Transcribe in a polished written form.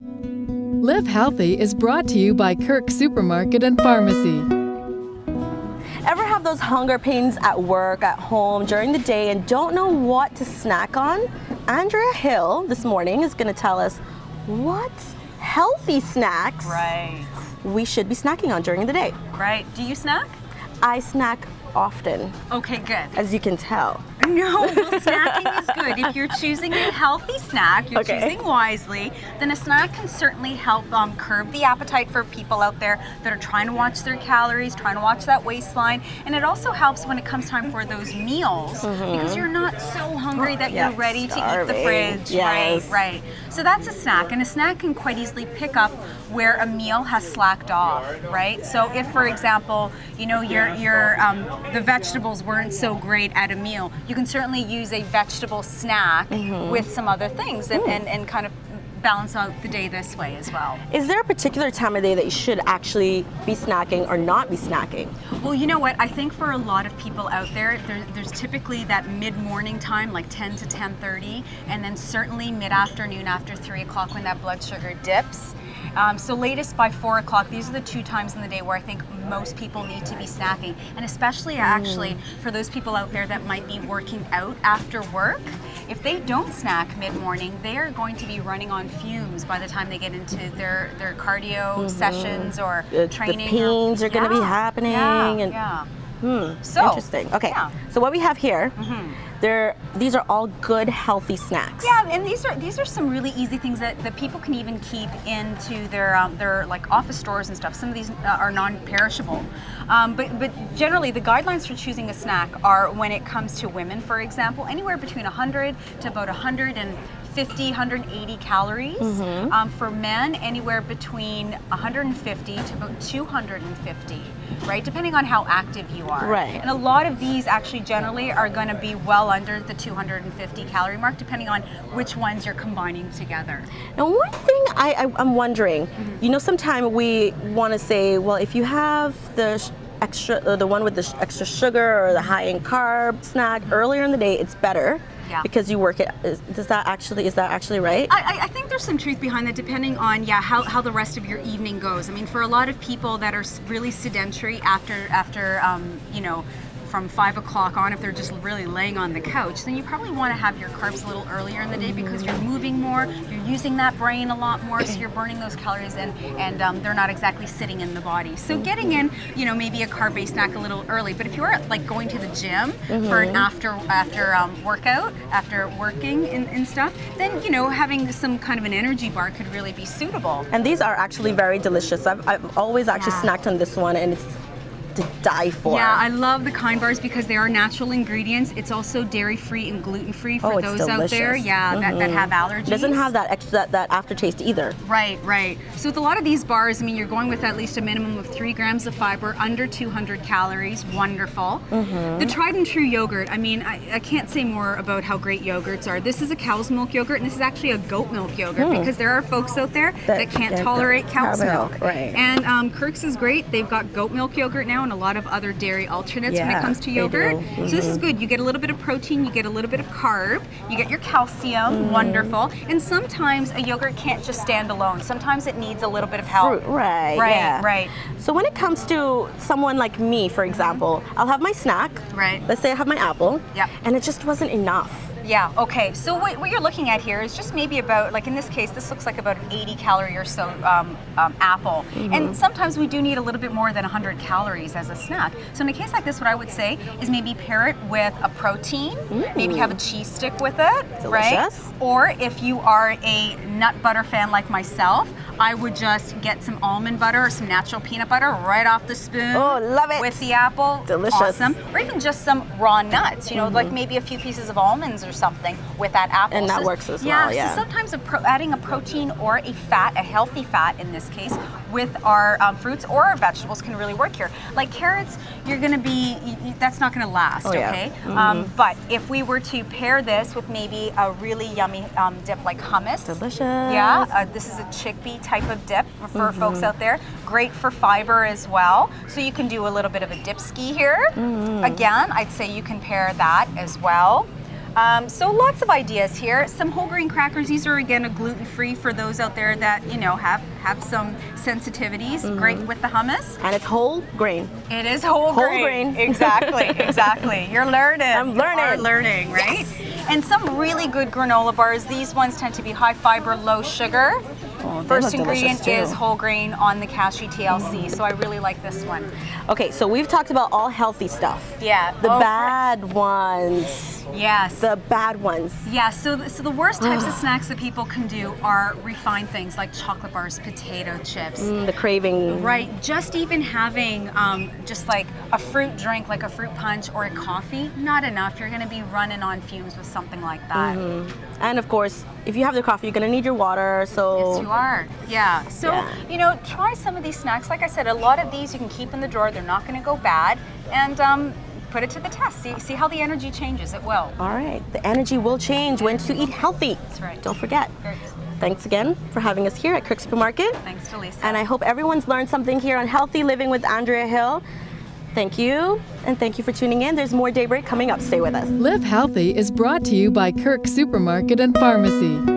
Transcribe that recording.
Live Healthy is brought to you by Kirk Supermarket and Pharmacy. Ever have those hunger pains at work, at home, during the day and don't know what to snack on? Andrea Hill this morning is going to tell us what healthy snacks we should be snacking on during the day. Right. Do you snack? I snack often. Okay, good. As you can tell. No, well, snacking is good. If you're choosing a healthy snack, you're choosing wisely, then a snack can certainly help curb the appetite for people out there that are trying to watch their calories, trying to watch that waistline. And it also helps when it comes time for those meals because you're not so hungry that you're ready to eat the fridge. Yes. Right. So that's a snack. And a snack can quite easily pick up where a meal has slacked off, right? So if, for example, you know, the vegetables weren't so great at a meal, you can certainly use a vegetable snack with some other things and kind of balance out the day this way as well. Is there a particular time of day that you should actually be snacking or not be snacking? Well, you know what? I think for a lot of people out there, there's typically that mid-morning time, like 10 to 10:30, and then certainly mid-afternoon after 3 o'clock when that blood sugar dips. So latest by 4 o'clock, these are the two times in the day where I think most people need to be snacking. And especially actually for those people out there that might be working out after work, if they don't snack mid-morning, they are going to be running on fumes by the time they get into their cardio sessions or training. The pains are going to be happening. So interesting. Okay, so what we have here, these are all good healthy snacks. Yeah, and these are some really easy things that people can even keep into their like office stores and stuff. Some of these are non-perishable, but generally the guidelines for choosing a snack are, when it comes to women, for example, anywhere between 100 to about 150, 180 calories. For men, anywhere between 150 to about 250, right? Depending on how active you are. Right. And a lot of these actually generally are going to be well under the 250 calorie mark, depending on which ones you're combining together. Now, one thing I'm wondering, you know, sometimes we want to say, well, if you have the one with the extra sugar or the high in carb snack earlier in the day, it's better. Because you work it. Is that actually right? I think there's some truth behind that, depending on how the rest of your evening goes. I mean, for a lot of people that are really sedentary after you know, from 5 o'clock on, if they're just really laying on the couch, then you probably want to have your carbs a little earlier in the day because you're moving more, you're using that brain a lot more, so you're burning those calories and they're not exactly sitting in the body. So getting in, you know, maybe a carb-based snack a little early. But if you're like going to the gym for an after workout, after working and stuff, then, you know, having some kind of an energy bar could really be suitable. And these are actually very delicious. I've always actually snacked on this one, and it's to die for. Yeah, I love the Kind bars because they are natural ingredients. It's also dairy-free and gluten-free for those out there, that have allergies. It doesn't have that aftertaste either. Right. So with a lot of these bars, I mean, you're going with at least a minimum of 3 grams of fiber, under 200 calories. Wonderful. The tried and true yogurt. I mean, I can't say more about how great yogurts are. This is a cow's milk yogurt, and this is actually a goat milk yogurt because there are folks out there that can't tolerate cow's milk. Right. And Kirk's is great. They've got goat milk yogurt now and a lot of other dairy alternates when it comes to yogurt. So this is good. You get a little bit of protein, you get a little bit of carb, you get your calcium, wonderful. And sometimes a yogurt can't just stand alone. Sometimes it needs a little bit of help. Fruit, right. So when it comes to someone like me, for example, I'll have my snack. Right. Let's say I have my apple. And it just wasn't enough. Yeah, okay. So what you're looking at here is just maybe about, like in this case, this looks like about an 80 calorie or so apple. And sometimes we do need a little bit more than 100 calories as a snack. So in a case like this, what I would say is maybe pair it with a protein, maybe have a cheese stick with it, right? Or if you are a nut butter fan like myself, I would just get some almond butter or some natural peanut butter right off the spoon. Oh, love it. With the apple. Delicious. Awesome. Or even just some raw nuts, you know, like maybe a few pieces of almonds or something with that apple. And that works as well, So sometimes adding a protein or a fat, a healthy fat in this case, with our fruits or our vegetables can really work here. Like carrots, you're going to be, that's not going to last, okay? But if we were to pair this with maybe a really yummy dip like hummus. Delicious. Yeah, this is a chickpea type of dip for folks out there. Great for fiber as well. So you can do a little bit of a dip ski here. Again, I'd say you can pair that as well. So lots of ideas here. Some whole grain crackers. These are again gluten-free for those out there that have some sensitivities. Great with the hummus. And it's whole grain. It is whole grain. Exactly, exactly. You're learning. I'm learning. You are learning, right? Yes. And some really good granola bars. These ones tend to be high fiber, low sugar. Oh, they First look ingredient delicious, is too. whole grain on the cashew TLC, so I really like this one. Okay, so we've talked about all healthy stuff. Yeah. The bad ones. Yes. The bad ones. Yeah, so the worst types of snacks that people can do are refined things like chocolate bars, potato chips. The craving. Right, just even having just like a fruit drink, like a fruit punch or a coffee, not enough. You're gonna be running on fumes with something like that. And of course, if you have the coffee, you're gonna need your water, so. Yes, you are. Yeah. So, Yeah. try some of these snacks. Like I said, a lot of these you can keep in the drawer. They're not going to go bad. And put it to the test. See how the energy changes. It will. All right, the energy will change when to eat healthy. That's right. Don't forget. Great. Thanks again for having us here at Kirk Supermarket. Thanks to Lisa. And I hope everyone's learned something here on Healthy Living with Andrea Hill. Thank you, and thank you for tuning in. There's more Daybreak coming up. Stay with us. Live Healthy is brought to you by Kirk Supermarket and Pharmacy.